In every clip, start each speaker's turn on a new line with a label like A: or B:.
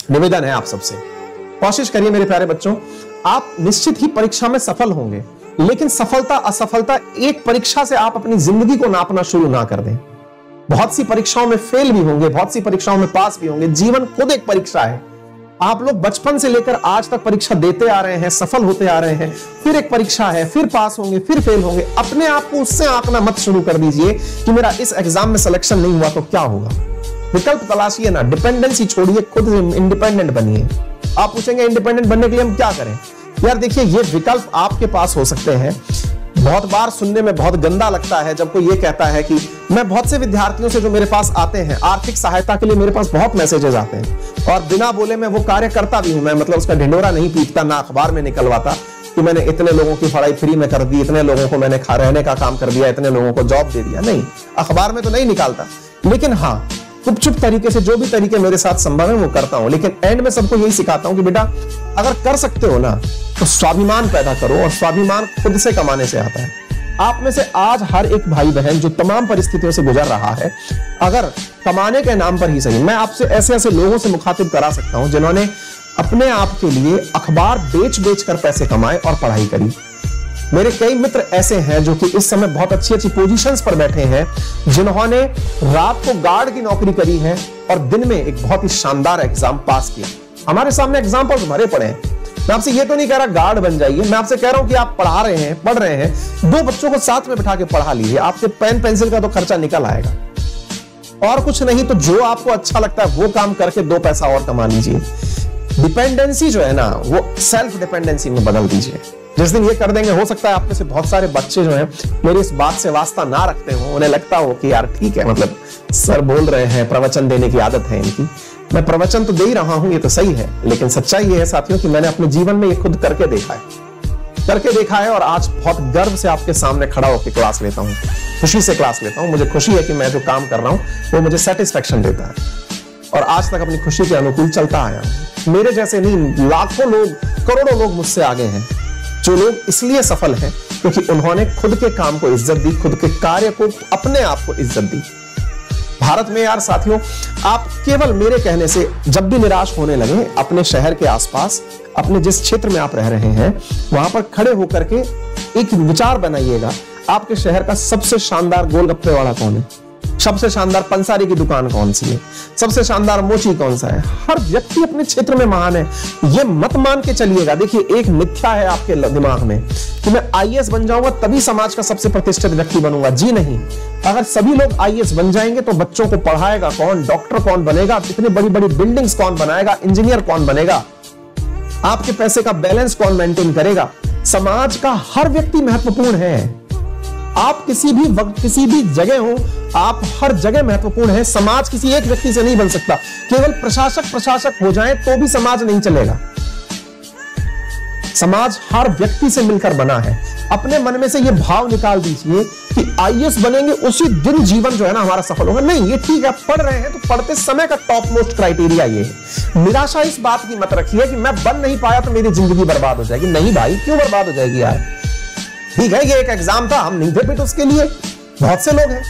A: निवेदन है आप सबसे, कोशिश करिए मेरे प्यारे बच्चों, आप निश्चित ही परीक्षा में सफल होंगे, लेकिन सफलता असफलता एक परीक्षा से आप अपनी जिंदगी को नापना शुरू ना कर दें। बहुत सी परीक्षाओं में फेल भी होंगे, बहुत सी परीक्षाओं में पास भी होंगे। जीवन खुद एक परीक्षा है। आप लोग बचपन से लेकर आज तक परीक्षा देते आ रहे हैं, सफल होते आ रहे हैं, फिर एक परीक्षा है, फिर पास होंगे, फिर फेल होंगे। अपने आप को उससे आंकना मत शुरू कर दीजिए कि मेरा इस एग्जाम में सिलेक्शन नहीं हुआ तो क्या होगा। विकल्प तलाशिए ना, डिपेंडेंसी छोड़िए, खुद इंडिपेंडेंट बनिए। आप पूछेंगे इंडिपेंडेंट बनने के लिए हम क्या करें? यार देखिए, ये विकल्प आपके पास हो सकते हैं। बहुत बार सुनने में बहुत गंदा लगता है जब कोई ये कहता है कि मैं बहुत से विद्यार्थियों से जो मेरे पास आते हैं आर्थिक सहायता के लिए, मेरे पास बहुत मैसेजेस आते हैं और बिना बोले मैं वो कार्य करता भी हूं। मैं मतलब उसका ढिंडोरा नहीं पीटता, ना अखबार में निकलवाता कि मैंने इतने लोगों की पढ़ाई फ्री में कर दी, इतने लोगों को मैंने रहने का काम कर दिया, इतने लोगों को जॉब दे दिया। नहीं, अखबार में तो नहीं निकालता, लेकिन हाँ चुप तरीके से जो भी तरीके मेरे साथ संभव है वो करता हूं। लेकिन एंड में सबको यही सिखाता हूं कि बेटा अगर कर सकते हो ना तो स्वाभिमान पैदा करो, और स्वाभिमान खुद से कमाने से आता है। आप में से आज हर एक भाई बहन जो तमाम परिस्थितियों से गुजर रहा है, अगर कमाने के नाम पर ही सही, मैं आपसे ऐसे ऐसे लोगों से मुखातिब करा सकता हूं जिन्होंने अपने आप के लिए अखबार बेच कर पैसे कमाए और पढ़ाई करी। मेरे कई मित्र ऐसे हैं जो कि इस समय बहुत अच्छी अच्छी पोजीशंस पर बैठे हैं, जिन्होंने रात को गार्ड की नौकरी करी है और दिन में एक बहुत ही शानदार एग्जाम पास किया। हमारे सामने एग्जाम्पल्स भरे पड़े हैं। मैं आपसे ये तो नहीं कह रहा गार्ड बन जाइए, मैं आपसे कह रहा हूं कि आप पढ़ा रहे हैं, पढ़ रहे हैं, 2 बच्चों को साथ में बिठा के पढ़ा लीजिए, आपके पेन पेंसिल का तो खर्चा निकल आएगा। और कुछ नहीं तो जो आपको अच्छा लगता है वो काम करके 2 पैसा और कमा लीजिए। डिपेंडेंसी जो है ना वो सेल्फ डिपेंडेंसी में बदल दीजिए। जिस दिन ये कर देंगे, हो सकता है आप में से बहुत सारे बच्चे जो हैं मेरी इस बात से वास्ता ना रखते हो, उन्हें लगता हो कि यार ठीक है, मतलब सर बोल रहे हैं, प्रवचन देने की आदत है इनकी। मैं प्रवचन तो दे ही रहा हूं, ये तो सही है, लेकिन सच्चाई ये है साथियों कि मैंने अपने जीवन में ये खुद करके देखा है और आज बहुत गर्व से आपके सामने खड़ा होकर क्लास लेता हूं, खुशी से क्लास लेता हूं। मुझे खुशी है कि मैं जो काम कर रहा हूं वो मुझे सेटिस्फेक्शन देता है और आज तक अपनी खुशी के अनुकूल चलता आया हूं। मेरे जैसे नहीं, लाखों लोग, करोड़ों लोग मुझसे आगे हैं, जो लोग इसलिए सफल हैं क्योंकि उन्होंने खुद के काम को इज्जत दी, खुद के कार्य को, अपने आप को इज्जत दी। भारत में यार साथियों, आप केवल मेरे कहने से जब भी निराश होने लगे, अपने शहर के आसपास, अपने जिस क्षेत्र में आप रह रहे हैं वहां पर खड़े होकर के एक विचार बनाइएगा, आपके शहर का सबसे शानदार गोलगप्पे वाला कौन है, सबसे शानदार पंसारी की दुकान कौन सी है, सबसे शानदार मोची कौन सा है। हर व्यक्ति अपने क्षेत्र में महान है, ये मत मान के चलिएगा। देखिए, एक मिथ्या है आपके दिमाग में कि मैं आईएएस बन जाऊंगा तभी समाज का सबसे प्रतिष्ठित व्यक्ति बनूंगा। जी नहीं, अगर सभी लोग आईएएस बन जाएंगे तो बच्चों को पढ़ाएगा कौन, डॉक्टर कौन बनेगा, इतनी बड़ी बड़ी बिल्डिंग्स कौन बनाएगा, इंजीनियर कौन बनेगा, आपके पैसे का बैलेंस कौन मेंटेन करेगा। समाज का हर व्यक्ति महत्वपूर्ण है। आप किसी भी वक्त, किसी भी जगह हो, आप हर जगह महत्वपूर्ण है। समाज किसी एक व्यक्ति से नहीं बन सकता। केवल प्रशासक हो जाए तो भी समाज नहीं चलेगा। समाज हर व्यक्ति से मिलकर बना है। अपने मन में से यह भाव निकाल दीजिए कि आईएएस बनेंगे उसी दिन जीवन जो है ना हमारा सफल होगा। नहीं, ये ठीक है, पढ़ रहे हैं तो पढ़ते समय का टॉप मोस्ट क्राइटेरिया ये है। निराशा इस बात की मत रखिए कि मैं बन नहीं पाया तो मेरी जिंदगी बर्बाद हो जाएगी। नहीं भाई, क्यों बर्बाद हो जाएगी यार? ठीक है, ये एक एग्जाम था, हम नहीं थे फिट उसके लिए। बहुत से लोग हैं,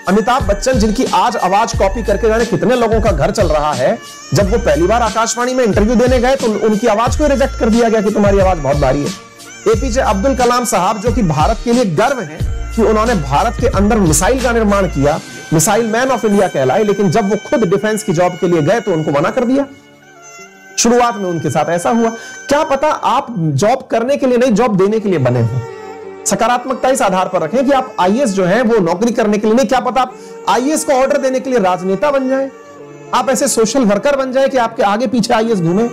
A: अमिताभ बच्चन जिनकी आज आवाज कॉपी करके जाने कितने लोगों का घर चल रहा है, जब वो पहली बार आकाशवाणी में इंटरव्यू देने गए तो उनकी आवाज को रिजेक्ट कर दिया गया कि तुम्हारी आवाज बहुत भारी है। एपीजे अब्दुल कलाम साहब, जो कि भारत के लिए गर्व है कि उन्होंने भारत के अंदर मिसाइल का निर्माण किया, मिसाइल मैन ऑफ इंडिया कहलाए, लेकिन जब वो खुद डिफेंस की जॉब के लिए गए तो उनको मना कर दिया। शुरुआत में उनके साथ ऐसा हुआ। क्या पता आप जॉब करने के लिए नहीं, जॉब देने के लिए बने हो। सकारात्मकता इस आधार पर रखें कि आप आईएएस जो है वो नौकरी करने के लिए नहीं, क्या पता आप आईएएस को ऑर्डर देने के लिए राजनेता बन जाएं, आप ऐसे सोशल वर्कर बन जाएं कि आपके आगे पीछे आईएएस घूमे।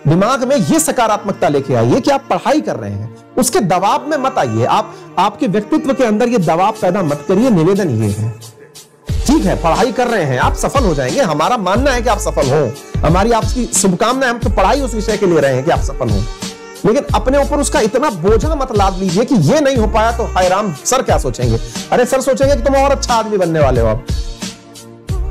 A: दिमाग में ये सकारात्मकता लेके आइए कि आप पढ़ाई कर रहे हैं, उसके दबाव में मत आइए। आप आपके व्यक्तित्व के अंदर ये दबाव पैदा मत करिए। निवेदन ये है, ठीक है, पढ़ाई कर रहे हैं, आप सफल हो जाएंगे। हमारा मानना है कि आप सफल हो, हमारी आपकी शुभकामनाएं। हम तो पढ़ाई उस विषय के लिए रहे हैं कि आप सफल हो, लेकिन अपने ऊपर उसका इतना बोझा मत लाद लीजिए कि ये नहीं हो पाया तो हाय राम, सर क्या सोचेंगे। अरे सर सोचेंगे कि तुम और अच्छा आदमी बनने वाले हो। आप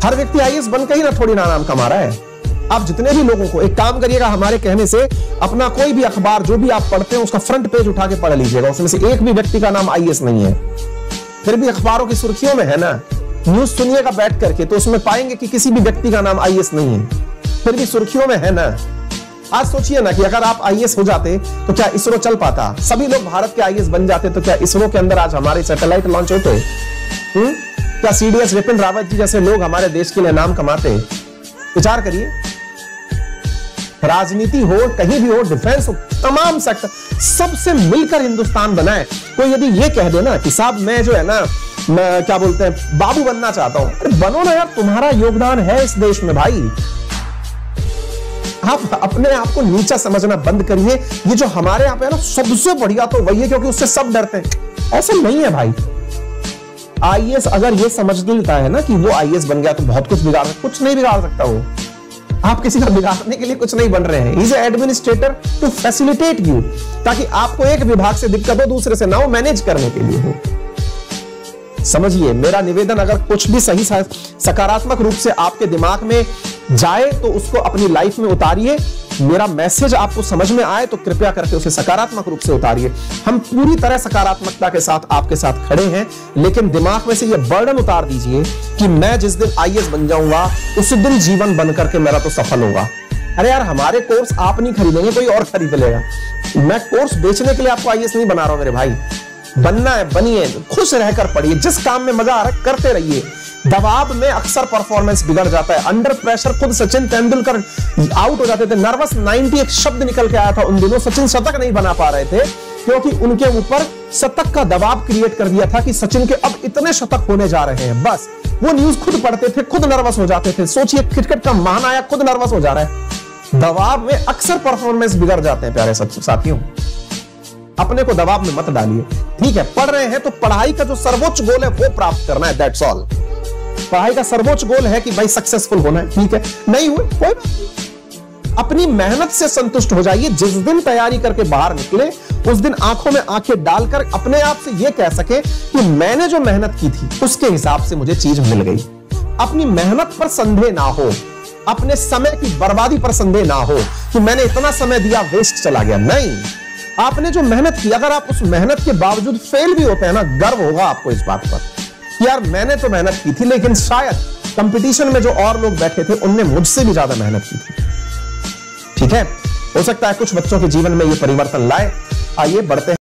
A: हर व्यक्ति आईएएस बनकर ही ना थोड़ी ना नाम कमा रहा है। आप जितने भी लोगों को, एक काम करिएगा, हमारे कहने से अपना कोई भी अखबार जो भी आप पढ़ते हैं उसका फ्रंट पेज उठा के पढ़ लीजिएगा, उसमें से एक भी व्यक्ति का नाम आईएएस नहीं है। फिर भी अखबारों की सुर्खियों में है ना, न्यूज सुनिएगा बैठ करके तो उसमें पाएंगे कि किसी भी व्यक्ति का नाम आईएएस नहीं है। फिर भी सुर्खियों में है ना। आज सोचिए ना कि अगर आप आईएएस हो जाते तो क्या इसरो चल पाता? सभी लोग भारत के आईएएस बन जाते तो क्या इसरो के अंदर आज हमारे सैटेलाइट लॉन्च होते? क्या सीडीएस विपिन रावत जी जैसे लोग हमारे देश के लिए नाम कमाते? विचार करिए। राजनीति हो, कहीं भी हो, डिफेंस हो, तमाम सेक्टर, सबसे मिलकर हिंदुस्तान बनाए। कोई यदि ये कह दे ना कि साहब मैं जो है ना, मैं क्या बोलते हैं, बाबू बनना चाहता हूं, अरे बनो ना यार, तुम्हारा योगदान है इस देश में भाई। आप अपने आप को नीचा समझना बंद करिए। ये जो हमारे यहाँ पे है ना, सबसे बढ़िया तो वही है क्योंकि उससे सब डरते हैं। ऐसा नहीं है भाई। आईएएस अगर ये समझ लेता है ना कि वो आईएएस बन गया तो बहुत कुछ बिगाड़, कुछ नहीं बिगाड़ सकता वो। आप किसी का बिगाड़ने के लिए कुछ नहीं बन रहे हैं। He is administrator to facilitate you, ताकि आपको एक विभाग से दिक्कत हो दूसरे से ना हो, मैनेज करने के लिए हो। समझिए मेरा निवेदन, अगर कुछ भी सही सकारात्मक रूप से आपके दिमाग में जाए तो उसको अपनी लाइफ में उतारिए। मेरा मैसेज आपको समझ में आए तो कृपया करके उसे सकारात्मक रूप से उतारिए। हम पूरी तरह सकारात्मकता के साथ आपके साथ खड़े हैं, लेकिन दिमाग में से यह बर्डन उतार दीजिए कि मैं जिस दिन आईएएस बन जाऊंगा उस दिन जीवन बन करके मेरा तो सफल होगा। अरे यार, हमारे कोर्स आप नहीं खरीदेंगे, कोई और खरीद लेगा। मैं कोर्स बेचने के लिए आपको आईएएस नहीं बना रहा हूं मेरे भाई। बनना है बनिए, खुश रहकर पढ़िए, जिस काम में मजा आ रहा है करते रहिए। दबाव में अक्सर परफॉर्मेंस बिगड़ जाता है। अंडर प्रेशर खुद सचिन तेंदुलकर आउट हो जाते थे। नर्वस 90 एक शब्द निकल के आया था उन दिनों। सचिन शतक नहीं बना पा रहे थे क्योंकि उनके ऊपर शतक का दबाव क्रिएट कर दिया था कि सचिन के अब इतने शतक होने जा रहे हैं। बस वो न्यूज खुद पढ़ते थे, खुद नर्वस हो जाते थे। सोचिए, क्रिकेट का महानायक खुद नर्वस हो जा रहा है। दबाव में अक्सर परफॉर्मेंस बिगड़ जाते हैं प्यारे साथियों। अपने को दबाव में मत डालिए। ठीक है, पढ़ रहे हैं तो पढ़ाई का जो सर्वोच्च गोल है वो प्राप्त करना है, दैट्स ऑल। पढ़ाई का सर्वोच्च गोल है कि भाई सक्सेसफुल होना है। ठीक है, नहीं हुए कोई बात नहीं, अपनी मेहनत से संतुष्ट हो जाइए। जिस दिन तैयारी करके बाहर निकले उस दिन आंखों में आंखें डालकर अपने आप से यह कह सके कि मैंने जो मेहनत की थी उसके हिसाब से मुझे चीज मिल गई। अपनी मेहनत पर संदेह ना हो, अपने समय की बर्बादी पर संदेह ना हो कि मैंने इतना समय दिया वेस्ट चला गया। नहीं, आपने जो मेहनत की, अगर आप उस मेहनत के बावजूद फेल भी होते हैं ना, गर्व होगा आपको इस बात पर, यार मैंने तो मेहनत की थी, लेकिन शायद कंपटीशन में जो और लोग बैठे थे उनने मुझसे भी ज्यादा मेहनत की थी। ठीक है, हो सकता है कुछ बच्चों के जीवन में ये परिवर्तन लाए। आइए बढ़ते हैं।